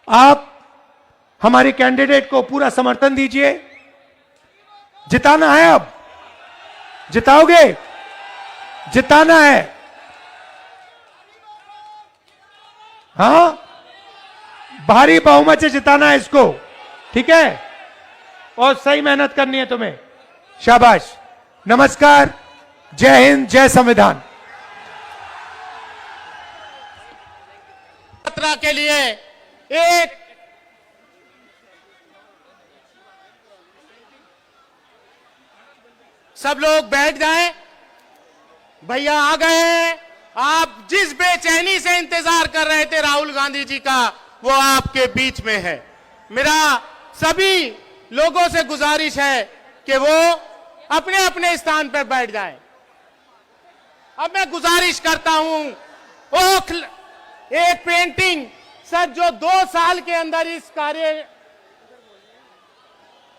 आप हमारे कैंडिडेट को पूरा समर्थन दीजिए। जिताना है, अब जिताओगे, जिताना है। हां, भारी बहुमत से जिताना है इसको, ठीक है? और सही मेहनत करनी है तुम्हें। शाबाश, नमस्कार, जय हिंद, जय संविधान। यात्रा के लिए एक सब लोग बैठ जाएं। भैया आ गए हैं। आप जिस बेचैनी से इंतजार कर रहे थे राहुल गांधी जी का, वो आपके बीच में है। मेरा सभी लोगों से गुजारिश है कि वो अपने अपने स्थान पर बैठ जाएं। अब मैं गुजारिश करता हूं, एक पेंटिंग सर जो 2 साल के अंदर इस कार्य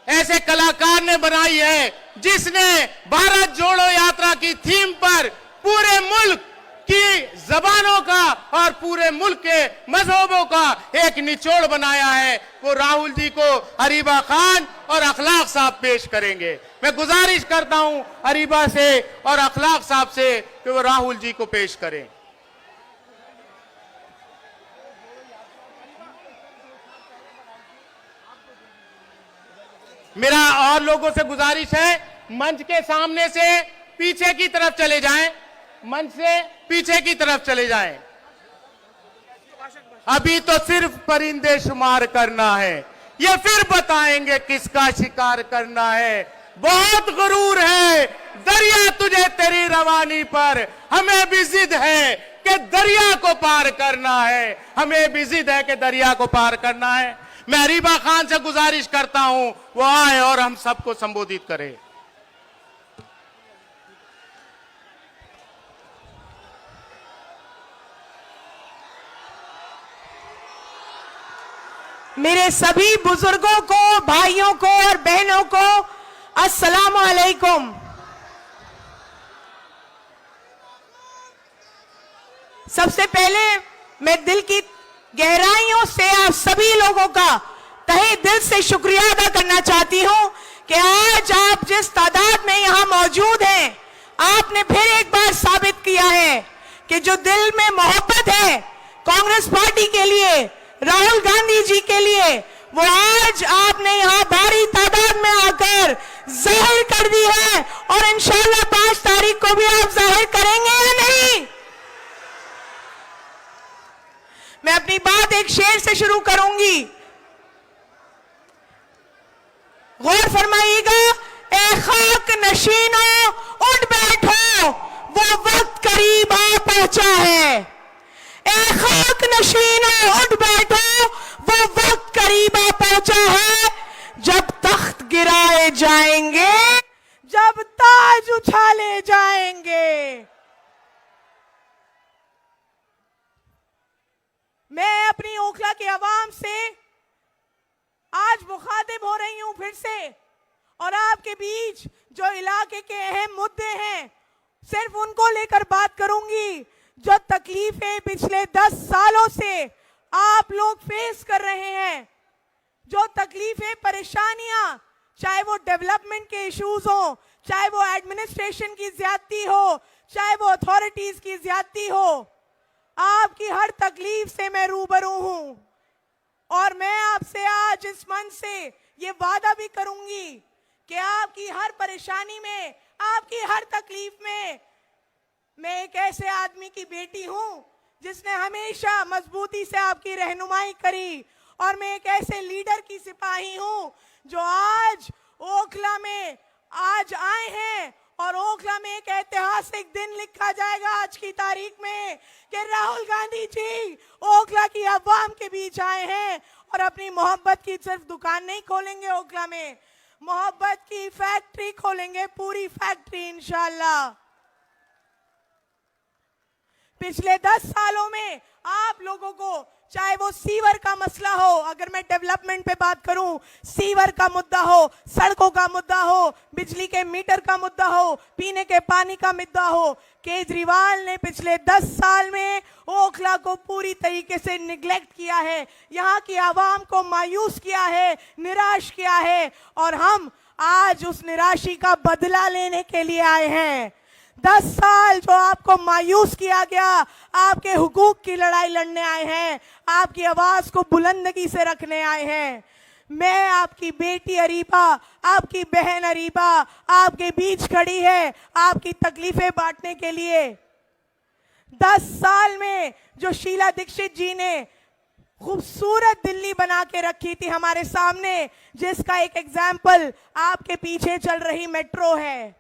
ऐसे कलाकार ने बनाई है, जिसने भारत जोड़ो यात्रा की थीम पर पूरे मुल्क की जबानों का और पूरे मुल्क के मजहबों का एक निचोड़ बनाया है, वो राहुल जी को अरीबा खान और अखलाक साहब पेश करेंगे। मैं गुजारिश करता हूं अरीबा से और अखलाक साहब से कि वो राहुल जी को पेश करें। मेरा और लोगों से गुजारिश है, मंच के सामने से पीछे की तरफ चले जाएं, मंच से पीछे की तरफ चले जाएं। अभी तो सिर्फ परिंदे शुमार करना है, ये फिर बताएंगे किसका शिकार करना है। बहुत गुरूर है दरिया तुझे तेरी रवानी पर, हमें भी जिद है कि दरिया को पार करना है, हमें भी जिद है कि दरिया को पार करना है। मैं अरीबा खान से गुजारिश करता हूं वो आए और हम सबको संबोधित करें। मेरे सभी बुजुर्गों को, भाइयों को और बहनों को अस्सलाम वालेकुम। सबसे पहले मैं दिल की गहराइयों से आप सभी लोगों का तहे दिल से शुक्रिया अदा करना चाहती हूं कि आज आप जिस तादाद में यहां मौजूद हैं, आपने फिर एक बार साबित किया है कि जो दिल में मोहब्बत है कांग्रेस पार्टी के लिए, राहुल गांधी जी के लिए, वो आज आपने यहां भारी तादाद में आकर जाहिर कर दी है। और इंशाल्लाह 5 तारीख को भी आप जाहिर करेंगे या नहीं? मैं अपनी बात एक शेर से शुरू करूंगी, गौर फरमाइएगा। ए खाक नशीनों उठ बैठो, वो वक्त करीब आ पहुंचा है। ए खाक नशीनों उठ बैठो, वो वक्त करीब आ पहुंचा है। जब तख्त गिराए जाएंगे, जब ताज उछाले जाएंगे। मैं अपनी ओखला के अवाम से आज मुखातिब हो रही हूं फिर से, और आपके बीच जो इलाके के अहम मुद्दे हैं सिर्फ उनको लेकर बात करूंगी। जो तकलीफें पिछले 10 सालों से आप लोग फेस कर रहे हैं, जो तकलीफें, परेशानियां, चाहे वो डेवलपमेंट के इश्यूज हो, चाहे वो एडमिनिस्ट्रेशन की ज्यादती हो, चाहे वो अथॉरिटीज की ज्यादती हो, आपकी हर तकलीफ से मैं रूबरू हूं। और मैं आपसे आज इस मंच से ये वादा भी करूंगी कि आपकी हर परेशानी में, आपकी हर तकलीफ में मैं एक ऐसे आदमी की बेटी हूं जिसने हमेशा मजबूती से आपकी रहनुमाई करी। और मैं एक ऐसे लीडर की सिपाही हूं जो आज ओखला में आज आए हैं, और ओखला में एक ऐतिहासिक दिन लिखा जाएगा आज की तारीख में कि राहुल गांधी जी ओखला की अवाम के बीच आए हैं और अपनी मोहब्बत की सिर्फ दुकान नहीं खोलेंगे, ओखला में मोहब्बत की फैक्ट्री खोलेंगे, पूरी फैक्ट्री इंशाल्लाह। पिछले 10 सालों में आप लोगों को चाहे वो सीवर का मसला हो, अगर मैं डेवलपमेंट पे बात करूं, सीवर का मुद्दा हो, सड़कों का मुद्दा हो, बिजली के मीटर का मुद्दा हो, पीने के पानी का मुद्दा हो, केजरीवाल ने पिछले 10 साल में ओखला को पूरी तरीके से निग्लेक्ट किया है, यहाँ की आवाम को मायूस किया है, निराश किया है, और हम आज उस निराशी का बदला लेने के लिए आए हैं। 10 साल जो आपको मायूस किया गया, आपके हुकूक की लड़ाई लड़ने आए हैं, आपकी आवाज को बुलंदगी से रखने आए हैं। मैं आपकी बेटी अरीबा, आपकी बहन अरीबा आपके बीच खड़ी है, आपकी तकलीफें बांटने के लिए। 10 साल में जो शीला दीक्षित जी ने खूबसूरत दिल्ली बना के रखी थी हमारे सामने, जिसका एक एग्जाम्पल आपके पीछे चल रही मेट्रो है।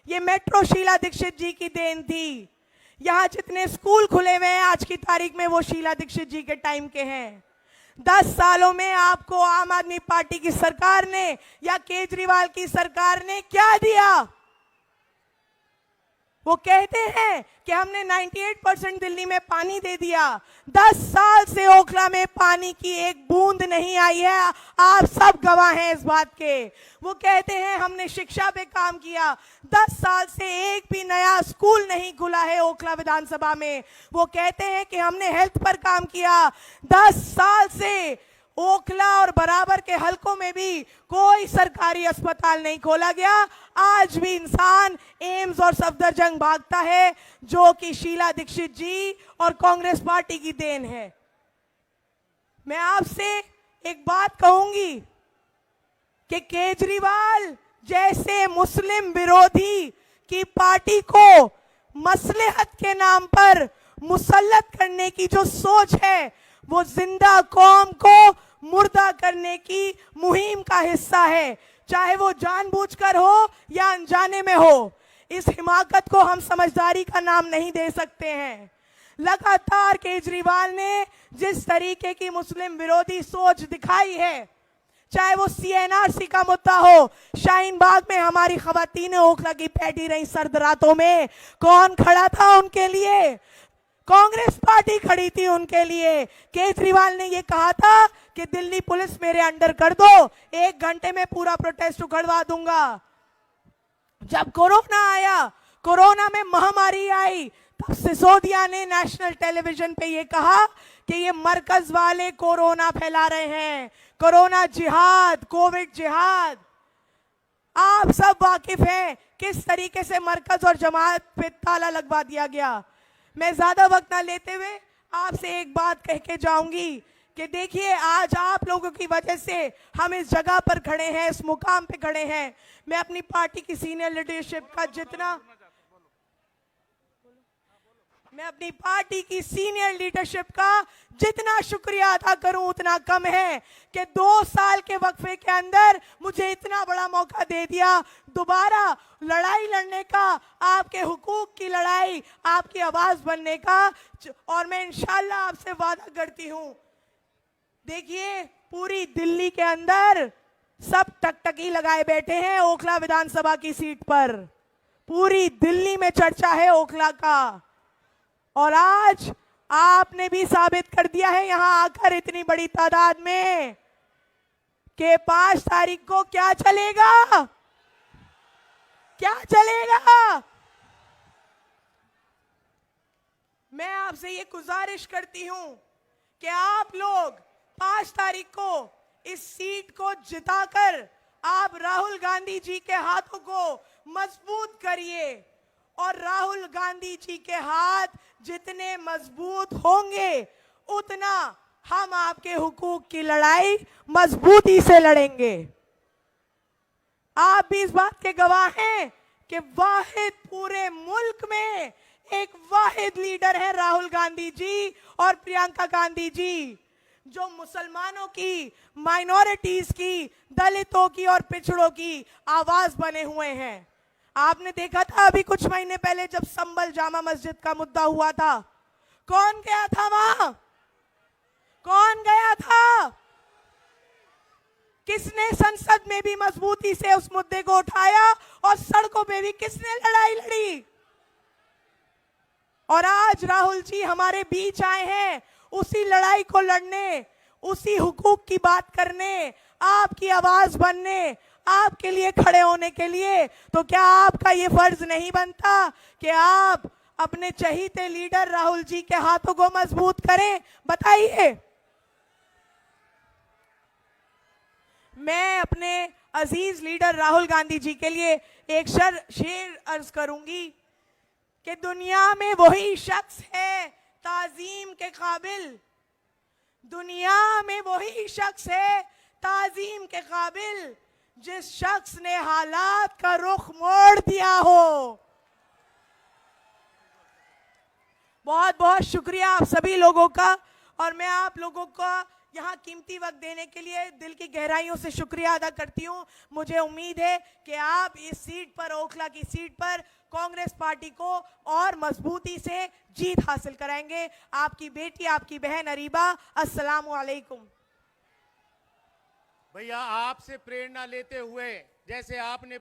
ये मेट्रो शीला दीक्षित जी की देन थी। यहाँ जितने स्कूल खुले हुए हैं आज की तारीख में, वो शीला दीक्षित जी के टाइम के हैं। 10 सालों में आपको आम आदमी पार्टी की सरकार ने या केजरीवाल की सरकार ने क्या दिया? वो कहते हैं कि हमने 98% दिल्ली में पानी दे दिया। 10 साल से ओखला में पानी की एक बूंद नहीं आई है, आप सब गवाह हैं इस बात के। वो कहते हैं हमने शिक्षा पे काम किया, 10 साल से एक भी नया स्कूल नहीं खुला है ओखला विधानसभा में। वो कहते हैं कि हमने हेल्थ पर काम किया, 10 साल से ओखला और बराबर के हलकों में भी कोई सरकारी अस्पताल नहीं खोला गया। आज भी इंसान एम्स और सफदरजंग भागता है, जो कि शीला दीक्षित जी और कांग्रेस पार्टी की देन है। मैं आपसे एक बात कहूंगी कि केजरीवाल जैसे मुस्लिम विरोधी की पार्टी को मसलहत के नाम पर मुसल्लत करने की जो सोच है, वो जिंदा कौम को मुर्दा करने की मुहिम का हिस्सा है, चाहे वो जानबूझकर हो या अनजाने में हो। इस हिमाकत को हम समझदारी का नाम नहीं दे सकते हैं। लगातार केजरीवाल ने जिस तरीके की मुस्लिम विरोधी सोच दिखाई है, चाहे वो CNRC का मुद्दा हो, शाहीन बाग में हमारी खवातीनें ओखला की बैठी रही सर्द रातों में, कौन खड़ा था उनके लिए? कांग्रेस पार्टी खड़ी थी उनके लिए। केजरीवाल ने ये कहा था कि दिल्ली पुलिस मेरे अंडर कर दो, 1 घंटे में पूरा प्रोटेस्ट उखड़वा दूंगा। जब कोरोना आया, कोरोना में महामारी आई, तब सिसोदिया ने नेशनल टेलीविजन पे ये कहा कि ये मरकज वाले कोरोना फैला रहे हैं, कोरोना जिहाद, कोविड जिहाद। आप सब वाकिफ हैं किस तरीके से मरकज और जमात पे ताला लगवा दिया गया। मैं ज्यादा वक्त ना लेते हुए आपसे एक बात कह के जाऊंगी कि देखिए, आज आप लोगों की वजह से हम इस जगह पर खड़े हैं, इस मुकाम पे खड़े हैं। मैं अपनी पार्टी की सीनियर लीडरशिप का जितना शुक्रिया अदा करूं उतना कम है कि 2 साल के वक्फे के अंदर मुझे इतना बड़ा मौका दे दिया दोबारा लड़ाई लड़ने का, आपके हुकूक की लड़ाई, आपकी आवाज बनने का। और मैं इंशाल्लाह आपसे वादा करती हूं, देखिए पूरी दिल्ली के अंदर सब टकटकी लगाए बैठे हैं ओखला विधानसभा की सीट पर। पूरी दिल्ली में चर्चा है ओखला का, और आज आपने भी साबित कर दिया है यहां आकर इतनी बड़ी तादाद में कि 5 तारीख को क्या चलेगा, क्या चलेगा। मैं आपसे ये गुजारिश करती हूं कि आप लोग 5 तारीख को इस सीट को जिताकर आप राहुल गांधी जी के हाथों को मजबूत करिए, और राहुल गांधी जी के हाथ जितने मजबूत होंगे उतना हम आपके हुकूक की लड़ाई मजबूती से लड़ेंगे। आप भी इस बात के गवाह हैं कि वाहिद पूरे मुल्क में एक वाहिद लीडर है राहुल गांधी जी और प्रियंका गांधी जी, जो मुसलमानों की, माइनॉरिटीज की, दलितों की और पिछड़ों की आवाज बने हुए हैं। आपने देखा था अभी कुछ महीने पहले जब संभल जामा मस्जिद का मुद्दा हुआ था, कौन गया था वहां? कौन गया था? किसने संसद में भी मजबूती से उस मुद्दे को उठाया, और सड़कों पे भी किसने लड़ाई लड़ी? और आज राहुल जी हमारे बीच आए हैं, उसी लड़ाई को लड़ने, उसी हुकूक की बात करने, आपकी आवाज बनने, आपके लिए खड़े होने के लिए, तो क्या आपका ये फर्ज नहीं बनता कि आप अपने चहीते लीडर राहुल जी के हाथों को मजबूत करें? बताइए। मैं अपने अजीज लीडर राहुल गांधी जी के लिए एक शेर अर्ज करूंगी कि दुनिया में वही शख्स है ताजीम के काबिल, दुनिया में वही शख्स है ताजीम के काबिल जिस शख्स ने हालात का रुख मोड़ दिया हो। बहुत बहुत शुक्रिया आप सभी लोगों का, और मैं आप लोगों का यहाँ कीमती वक्त देने के लिए दिल की गहराइयों से शुक्रिया अदा करती हूँ। मुझे उम्मीद है कि आप इस सीट पर, ओखला की सीट पर, कांग्रेस पार्टी को और मजबूती से जीत हासिल कराएंगे। आपकी बेटी, आपकी बहन अरीबा। अस्सलामु अलैकुम। भैया आपसे प्रेरणा लेते हुए, जैसे आपने